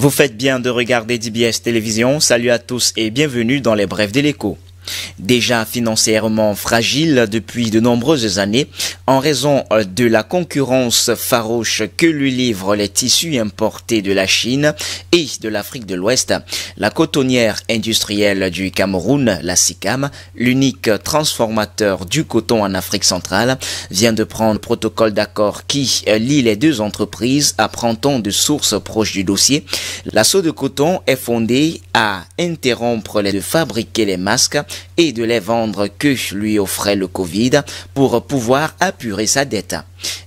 Vous faites bien de regarder DBS Télévision. Salut à tous et bienvenue dans les brèves de l'écho. Déjà financièrement fragile depuis de nombreuses années, en raison de la concurrence farouche que lui livrent les tissus importés de la Chine et de l'Afrique de l'Ouest, la cotonnière industrielle du Cameroun, la SICAM, l'unique transformateur du coton en Afrique centrale, vient de prendre le protocole d'accord qui lie les deux entreprises, apprend-on de sources proches du dossier. L'assaut de coton est fondé à interrompre de fabriquer les masques et de les vendre que lui offrait le Covid pour pouvoir apurer sa dette.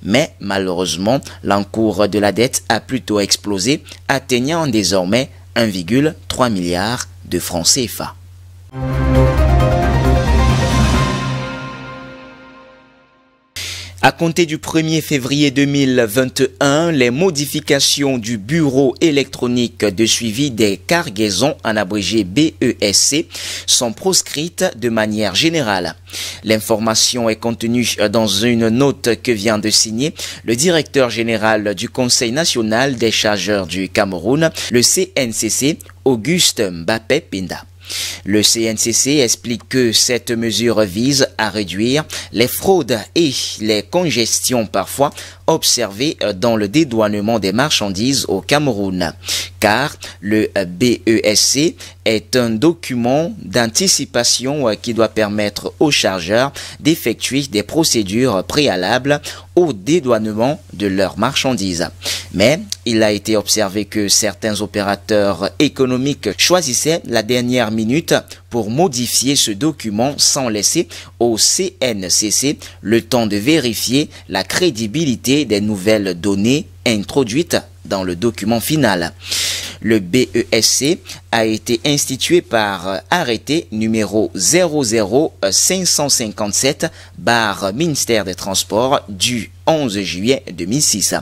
Mais malheureusement, l'encours de la dette a plutôt explosé, atteignant désormais 1,3 milliard de francs CFA. À compter du 1er février 2021, les modifications du Bureau électronique de suivi des cargaisons, en abrégé BESC, sont proscrites de manière générale. L'information est contenue dans une note que vient de signer le directeur général du Conseil national des chargeurs du Cameroun, le CNCC, Auguste Mbappé Pinda. Le CNCC explique que cette mesure vise à réduire les fraudes et les congestions parfois observées dans le dédouanement des marchandises au Cameroun, car le BESC est un document d'anticipation qui doit permettre aux chargeurs d'effectuer des procédures préalables au dédouanement de leurs marchandises. Mais il a été observé que certains opérateurs économiques choisissaient la dernière minute pour modifier ce document sans laisser au CNCC le temps de vérifier la crédibilité des nouvelles données introduites dans le document final. Le BESC a été institué par arrêté numéro 00557/ministère des Transports du 11 juillet 2006.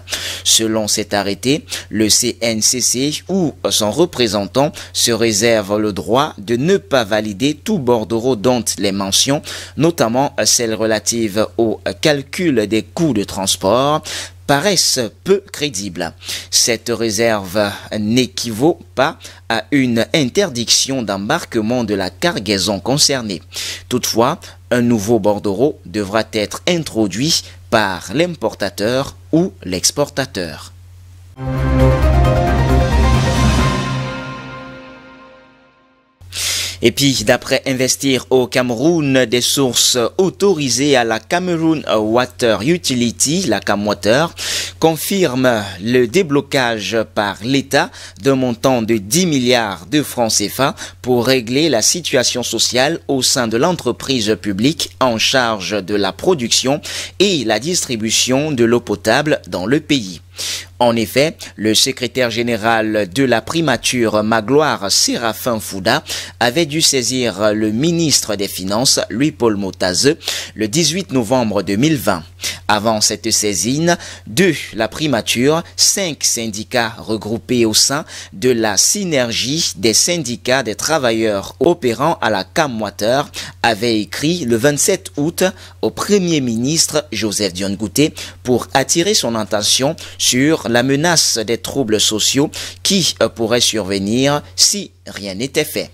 Selon cet arrêté, le CNCC ou son représentant se réserve le droit de ne pas valider tout bordereau dont les mentions, notamment celles relatives au calcul des coûts de transport, paraissent peu crédibles. Cette réserve n'équivaut pas à une interdiction d'embarquement de la cargaison concernée. Toutefois, un nouveau bordereau devra être introduit par l'importateur ou l'exportateur. Et puis, d'après Investir au Cameroun, des sources autorisées à la Cameroon Water Utility, la CamWater, confirment le déblocage par l'État d'un montant de 10 milliards de francs CFA pour régler la situation sociale au sein de l'entreprise publique en charge de la production et la distribution de l'eau potable dans le pays. En effet, le secrétaire général de la primature Magloire Séraphin Fouda avait dû saisir le ministre des Finances, Louis-Paul Motazeux, le 18 novembre 2020. Avant cette saisine de la primature, 5 syndicats regroupés au sein de la synergie des syndicats des travailleurs opérant à la CamWater avaient écrit le 27 août au Premier ministre Joseph Dion Ngouté pour attirer son attention sur la menace des troubles sociaux qui pourraient survenir si rien n'était fait.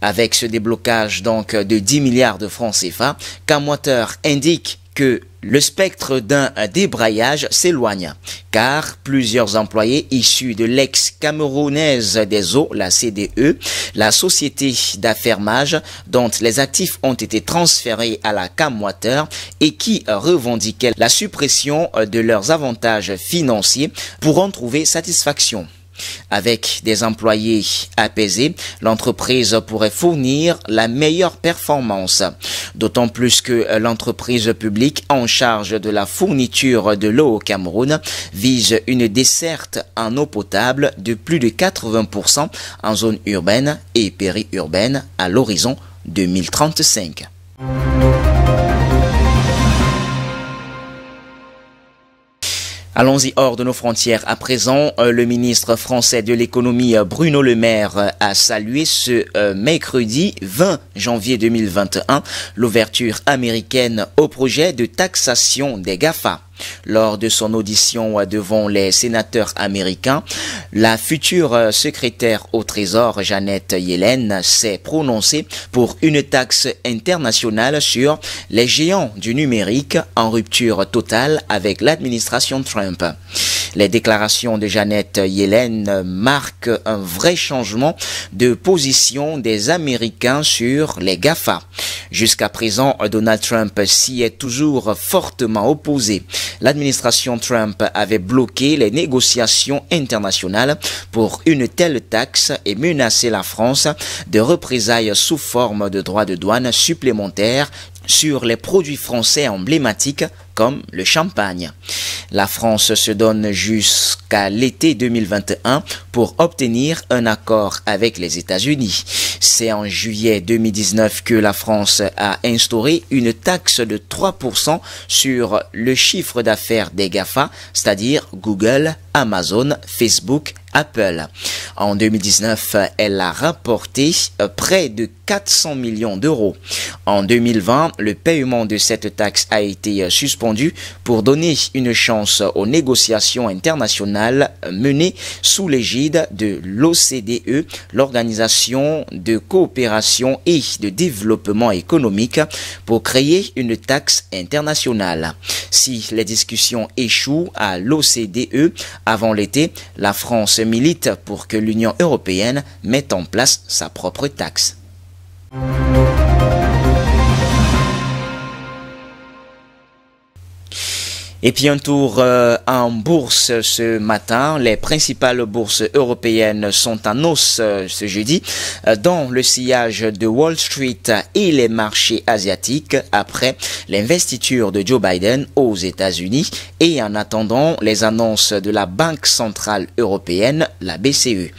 Avec ce déblocage donc de 10 milliards de francs CFA, CamWater indique que le spectre d'un débrayage s'éloigne, car plusieurs employés issus de l'ex-camerounaise des eaux, la CDE, la société d'affermage dont les actifs ont été transférés à la CamWater et qui revendiquaient la suppression de leurs avantages financiers, pourront trouver satisfaction. Avec des employés apaisés, l'entreprise pourrait fournir la meilleure performance. D'autant plus que l'entreprise publique en charge de la fourniture de l'eau au Cameroun vise une desserte en eau potable de plus de 80% en zone urbaine et périurbaine à l'horizon 2035. Allons-y hors de nos frontières. À présent, le ministre français de l'économie Bruno Le Maire a salué ce mercredi 20 janvier 2021 l'ouverture américaine au projet de taxation des GAFA. Lors de son audition devant les sénateurs américains, la future secrétaire au Trésor Janet Yellen s'est prononcée pour une taxe internationale sur les géants du numérique en rupture totale avec l'administration Trump. Les déclarations de Janet Yellen marquent un vrai changement de position des Américains sur les GAFA. Jusqu'à présent, Donald Trump s'y est toujours fortement opposé. L'administration Trump avait bloqué les négociations internationales pour une telle taxe et menacé la France de représailles sous forme de droits de douane supplémentaires sur les produits français emblématiques comme le champagne. La France se donne jusqu'à l'été 2021 pour obtenir un accord avec les États-Unis. C'est en juillet 2019 que la France a instauré une taxe de 3% sur le chiffre d'affaires des GAFA, c'est-à-dire Google, Amazon, Facebook, Apple. En 2019, elle a rapporté près de 400 millions d'euros. En 2020, le paiement de cette taxe a été suspendu pour donner une chance aux négociations internationales menées sous l'égide de l'OCDE, l'Organisation de coopération et de développement économique, pour créer une taxe internationale. Si les discussions échouent à l'OCDE avant l'été, la France milite pour que l'Union européenne mette en place sa propre taxe. Et puis un tour en bourse ce matin. Les principales bourses européennes sont en hausse ce jeudi dans le sillage de Wall Street et les marchés asiatiques après l'investiture de Joe Biden aux États-Unis et en attendant les annonces de la Banque centrale européenne, la BCE.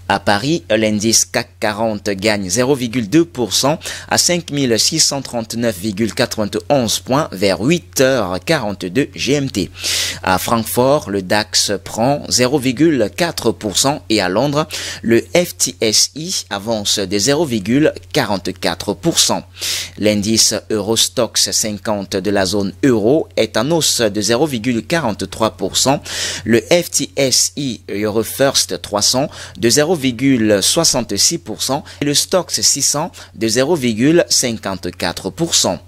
À Paris, l'indice CAC 40 gagne 0,2% à 5 639,91 points vers 8h42 GMT. À Francfort, le DAX prend 0,4% et à Londres, le FTSE avance de 0,44%. L'indice Eurostoxx 50 de la zone euro est en hausse de 0,43%. Le FTSE Eurofirst 300 de 0,66% et le Stoxx 600 de 0,54%.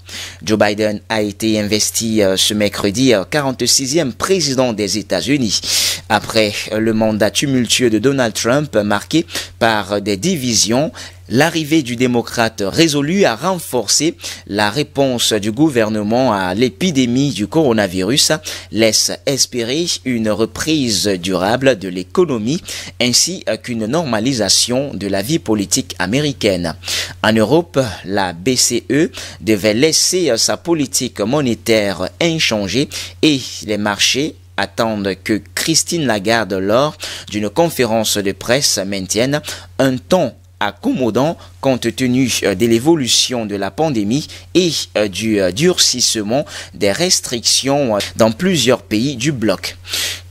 Joe Biden a été investi ce mercredi 46e président des États-Unis. Après le mandat tumultueux de Donald Trump marqué par des divisions, l'arrivée du démocrate résolu à renforcer la réponse du gouvernement à l'épidémie du coronavirus laisse espérer une reprise durable de l'économie ainsi qu'une normalisation de la vie politique américaine. En Europe, la BCE devait laisser sa politique monétaire inchangée et les marchés attendent que Christine Lagarde, lors d'une conférence de presse, maintienne un ton accommodant compte tenu de l'évolution de la pandémie et du durcissement des restrictions dans plusieurs pays du bloc.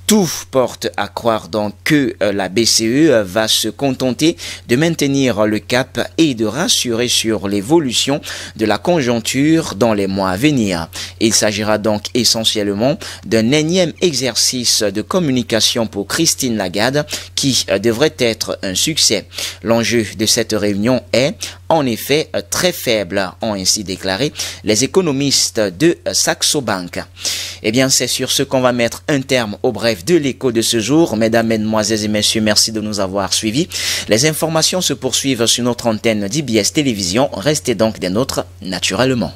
Tout porte à croire donc que la BCE va se contenter de maintenir le cap et de rassurer sur l'évolution de la conjoncture dans les mois à venir. Il s'agira donc essentiellement d'un énième exercice de communication pour Christine Lagarde qui devrait être un succès. L'enjeu de cette réunion est en effet très faible, ont ainsi déclaré les économistes de Saxo Bank. Eh bien, c'est sur ce qu'on va mettre un terme au bref de l'écho de ce jour. Mesdames, Mesdemoiselles et Messieurs, merci de nous avoir suivis. Les informations se poursuivent sur notre antenne d'IBS Télévision. Restez donc des nôtres naturellement.